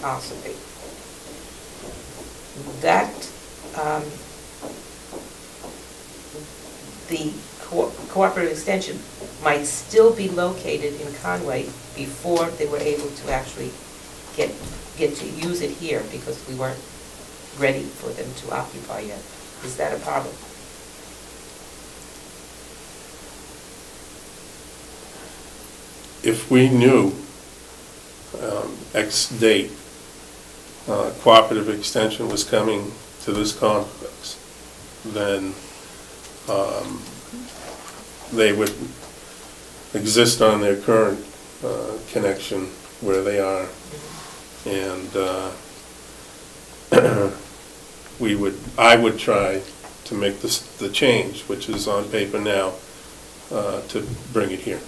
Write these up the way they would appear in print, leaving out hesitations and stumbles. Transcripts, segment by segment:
also be. That, the cooperative extension might still be located in Conway before they were able to actually get to use it here, because we weren't ready for them to occupy yet. Is that a problem? If we knew X date cooperative extension was coming to this complex, then they would exist on their current connection where they are, and I would try to make the change, which is on paper now, to bring it here.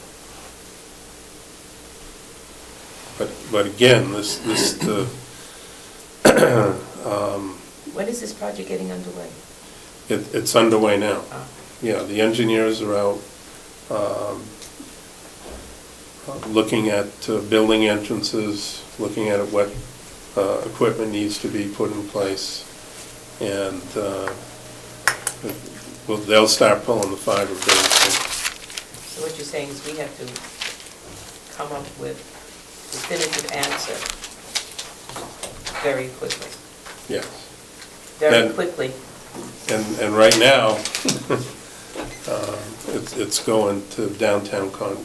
But again, when is this project getting underway? It's underway now. Oh. Yeah, the engineers are out looking at building entrances, looking at what equipment needs to be put in place, and they'll start pulling the fiber very soon. So what you're saying is we have to come up with definitive answer very quickly. Yes. Very quickly. And right now, it's going to downtown Conway.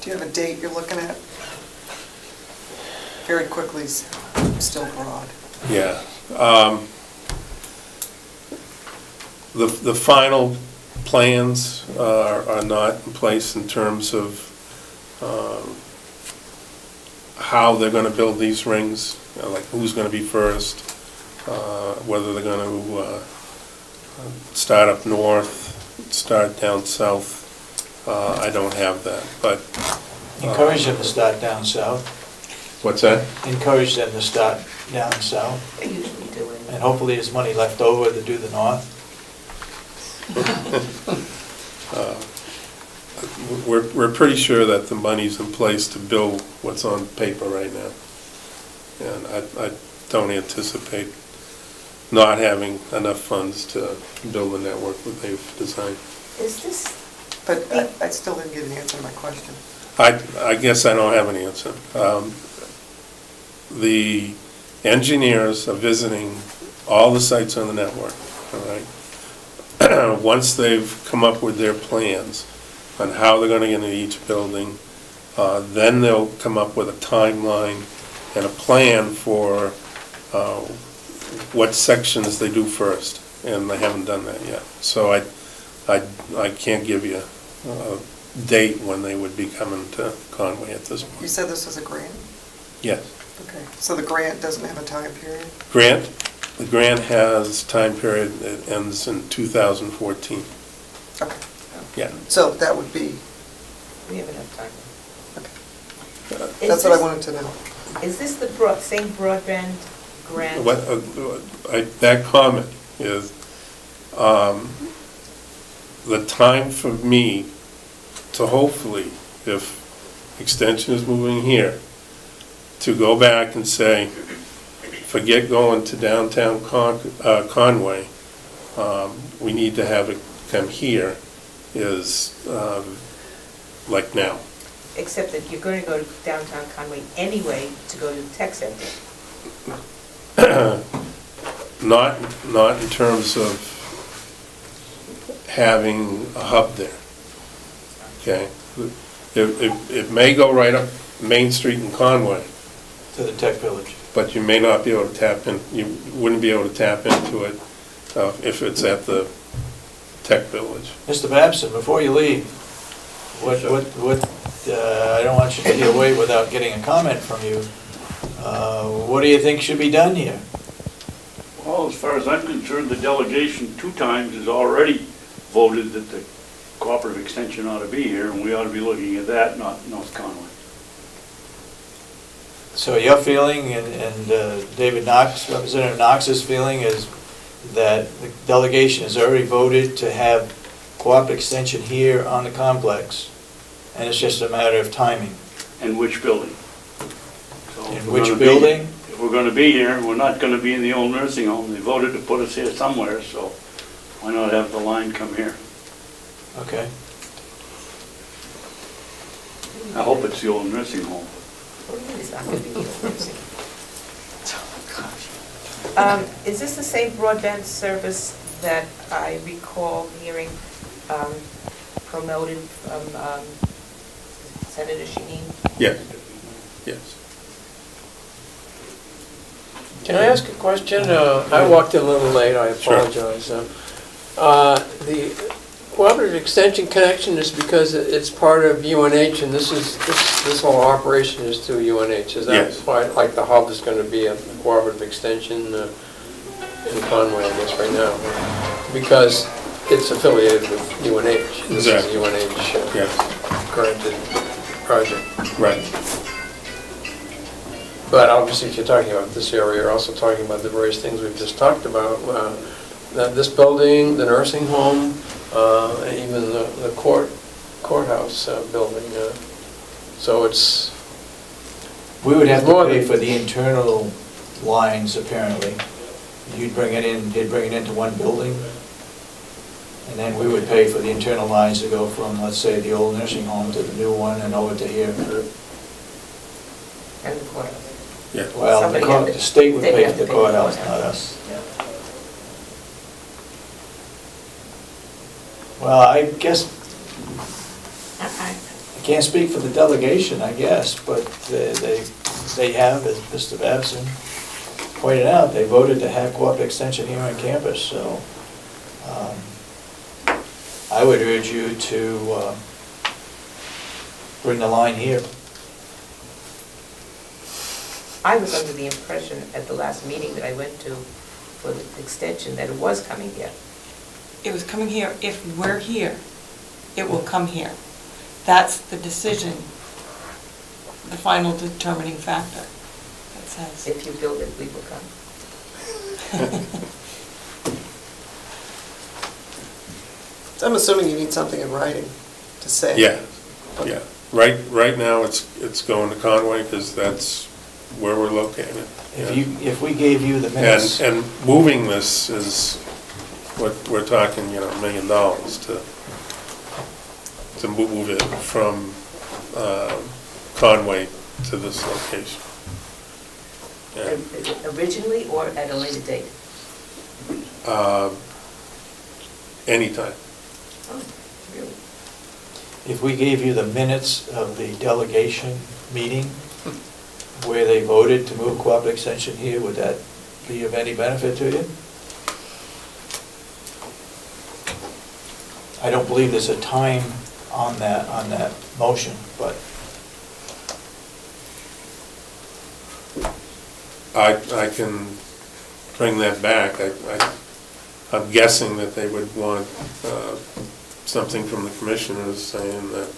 Do you have a date you're looking at? Very quickly is still broad. Yeah. The final plans are not in place in terms of how they're going to build these rings, like who's going to be first, whether they're going to start up north, start down south. I don't have that, but encourage them to start down south. What's that? Encourage them to start down south. They usually do it. And hopefully there's money left over to do the north. We're pretty sure that the money's in place to build what's on paper right now, and I don't anticipate not having enough funds to build the network that they've designed. Is this? But I still didn't get an answer to my question. I guess I don't have an answer. The engineers are visiting all the sites on the network, all right? Once they've come up with their plans on how they're going to get into each building, then they'll come up with a timeline and a plan for what sections they do first, and they haven't done that yet. So I can't give you a date when they would be coming to Conway at this point. You said this was a grant? Yes. Okay, so the grant doesn't have a time period? The grant has time period that ends in 2014. Okay. Yeah. So that would be... We have enough time. Okay. That's what I wanted to know. Is this the same broadband grant? That comment is the time for me to hopefully, if extension is moving here, to go back and say, forget going to downtown Conway, we need to have it come here, is like now. Except that you're going to go to downtown Conway anyway to go to the tech center. Not in terms of having a hub there. Okay, it may go right up Main Street in Conway to the tech village, but you may not be able to tap in. You wouldn't be able to tap into it if it's at the tech village. Mr. Babson, before you leave, I don't want you to get away without getting a comment from you. What do you think should be done here? Well, as far as I'm concerned, the delegation 2 times has already voted that the cooperative extension ought to be here, and we ought to be looking at that, not North Conway. So your feeling, and David Knox, Representative Knox's feeling, is that the delegation has already voted to have cooperative extension here on the complex, and it's just a matter of timing. And which building? we're Which gonna be- building? If we're gonna be here, we're not gonna be in the old nursing home. They voted to put us here somewhere, so why not have the line come here? Okay. I hope it's the old nursing home. It's not gonna be the old nursing. Is this the same broadband service that I recall hearing promoted from Senator Shaheen? Yes, yes. Can I ask a question? I walked in a little late, I Sure. apologize. The cooperative extension connection is because it's part of UNH, and this whole operation is through UNH. Is that Yes. why, like the hub is going to be a cooperative extension in Conway, I guess, right now? Because it's affiliated with UNH. This is a Exactly. UNH Yes, granted project. right. But obviously, if you're talking about this area, you're also talking about the various things we've just talked about. This building, the nursing home, and even the courthouse building. So it's, We would have to More pay than- for the internal lines, apparently. You'd bring it in, he'd bring it into one building, and then we would pay for the internal lines to go from, let's say, the old nursing home to the new one and over to here. And the courthouse. Yeah. Well, Somebody had to- the state would they'd pay have for to the pay for the courthouse, not courthouse. us. Well, I guess, I can't speak for the delegation, I guess, but they have, as Mr. Babson pointed out, they voted to have co-op extension here on campus, so I would urge you to bring the line here. I was under the impression at the last meeting that I went to for the extension that it was coming here. It was coming here. If we're here, it will come here. That's the decision, the final determining factor, that says. If you build it, we will come. I'm assuming you need something in writing to say. Yeah, yeah. Right now, it's going to Conway because that's where we're located. If we gave you the minutes. And moving this is, what we're talking, $1 million to move it from Conway to this location. And, Originally or at a later date? anytime. Oh, really? If we gave you the minutes of the delegation meeting where they voted to move co-op extension here, would that be of any benefit to you? I don't believe there's a time on that motion, but I can bring that back. I'm guessing that they would want something from the commissioners saying that,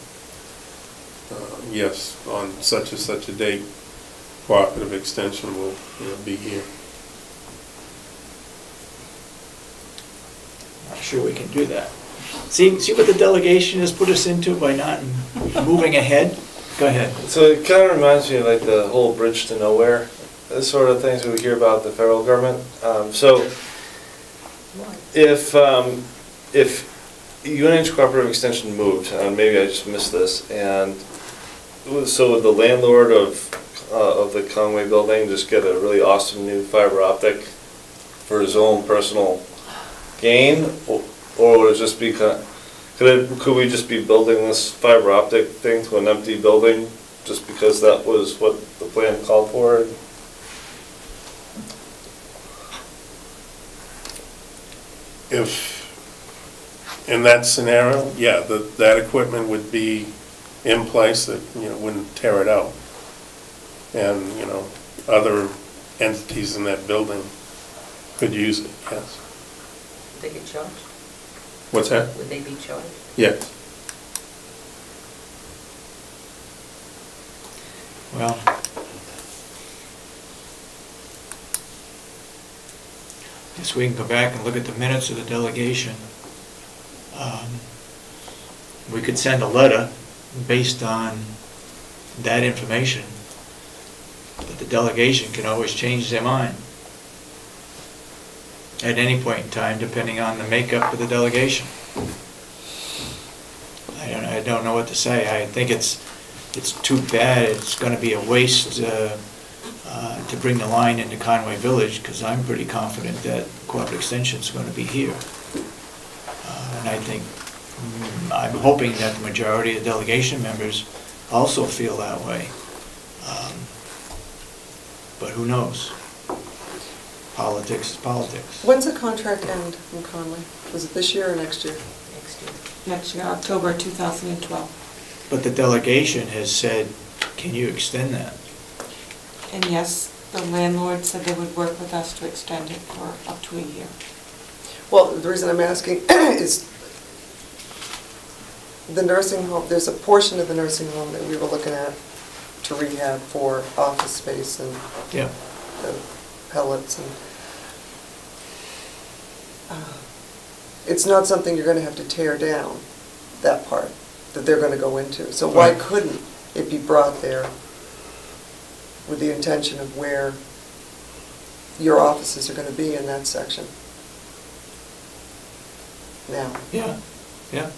yes, on such and such a date, cooperative extension will be here. I'm not sure we can do that. See what the delegation has put us into by not moving ahead? Go ahead. So it kind of reminds me of like the whole bridge to nowhere, this sort of things we hear about the federal government. So if UNH cooperative extension moved, and maybe I just missed this, and so would the landlord of the Conway building just get a really awesome new fiber optic for his own personal gain, or would it just be could we just be building this fiber optic thing to an empty building just because that was what the plan called for? If, in that scenario, yeah, that equipment would be in place, that, wouldn't tear it out. And, other entities in that building could use it, yes. Would they get charged? What's that? Would they be charged? Yes. Well, guess we can go back and look at the minutes of the delegation. We could send a letter based on that information. The the delegation can always change their mind at any point in time, depending on the makeup of the delegation. I don't know what to say. I think it's too bad. It's going to be a waste to bring the line into Conway Village, because I'm pretty confident that Cooperative Extension is going to be here. And I think, I'm hoping that the majority of delegation members also feel that way. But who knows? Politics is politics. When's the contract end in Conway? Was it this year or next year? Next year. Next year, October 2012. But the delegation has said, can you extend that? And yes, the landlord said they would work with us to extend it for up to a year. Well, the reason I'm asking is the nursing home, there's a portion of the nursing home that we were looking at to rehab for office space and Yeah. pellets and it's not something you're going to have to tear down, that part that they're going to go into. So why Right. couldn't it be brought there with the intention of where your offices are going to be in that section now, Yeah, yeah.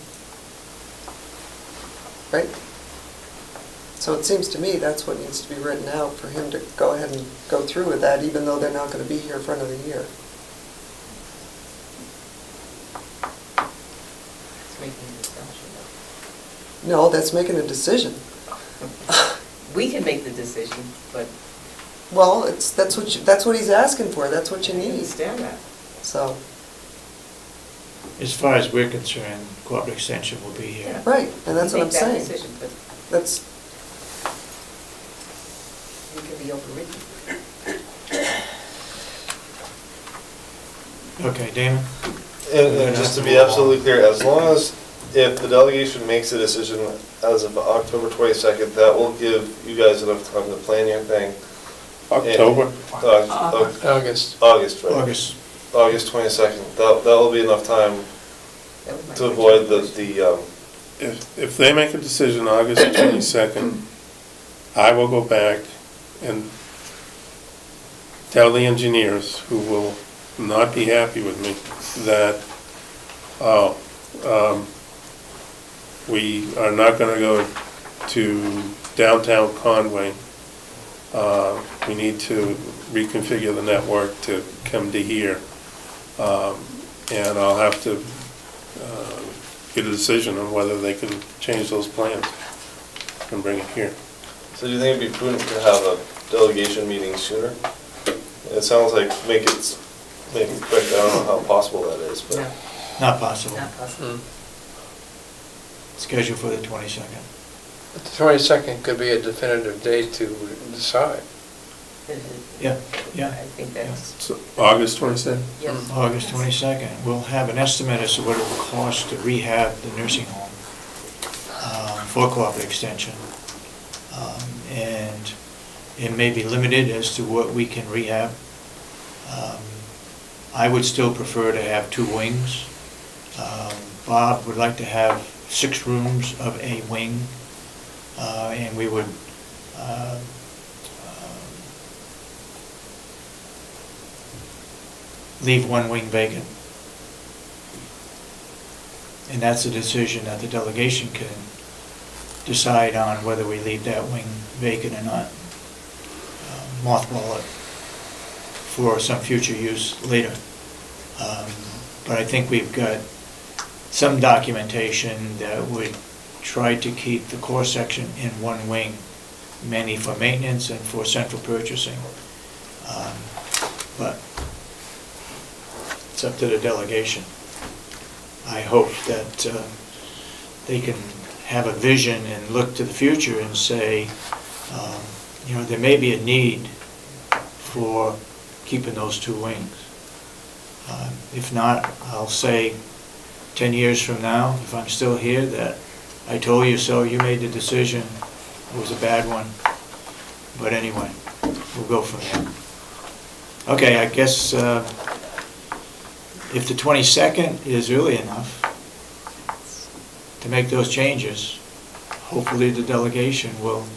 right? So it seems to me that's what needs to be written out for him to go ahead and go through with that, even though they're not going to be here for another year. It's making an assumption. No, that's making a decision. We can make the decision, but Well, that's what he's asking for, that's what you I need. understand that. So, As far as we're concerned, Cooperative Extension will be here. right, and that's We what I'm make that saying. decision, but That's, we can be overridden. Okay, Damon? And just to be absolutely clear, as long as, if the delegation makes a decision as of October 22nd, that will give you guys enough time to plan your thing. October? August. August, right? August. August 22nd. That will be enough time That was my to avoid the, question. If they make a decision August 22nd, I will go back and tell the engineers, who will not be happy with me, that, we are not gonna go to downtown Conway. We need to reconfigure the network to come to here. And I'll have to get a decision on whether they can change those plans and bring it here. So do you think it'd be prudent to have a delegation meeting sooner? It sounds like make it quick. I don't know how possible that is, but. No, Not possible. not possible. Scheduled for the 22nd. But the 22nd could be a definitive date to decide. Yeah, yeah. I think that's, So August 22nd? yes. August 22nd. We'll have an estimate as to what it will cost to rehab the nursing home for Cooperative Extension. And it may be limited as to what we can rehab. I would still prefer to have 2 wings. Bob would like to have 6 rooms of a wing, and we would leave 1 wing vacant. And that's a decision that the delegation can decide on, whether we leave that wing vacant or not. Mothball it for some future use later. But I think we've got some documentation that would try to keep the core section in 1 wing, mainly for maintenance and for central purchasing. But it's up to the delegation. I hope that they can have a vision and look to the future and say, you know, there may be a need for keeping those 2 wings. If not, I'll say 10 years from now, if I'm still here, that I told you so, you made the decision, it was a bad one. But anyway, we'll go from there. Okay, I guess if the 22nd is early enough to make those changes, hopefully the delegation will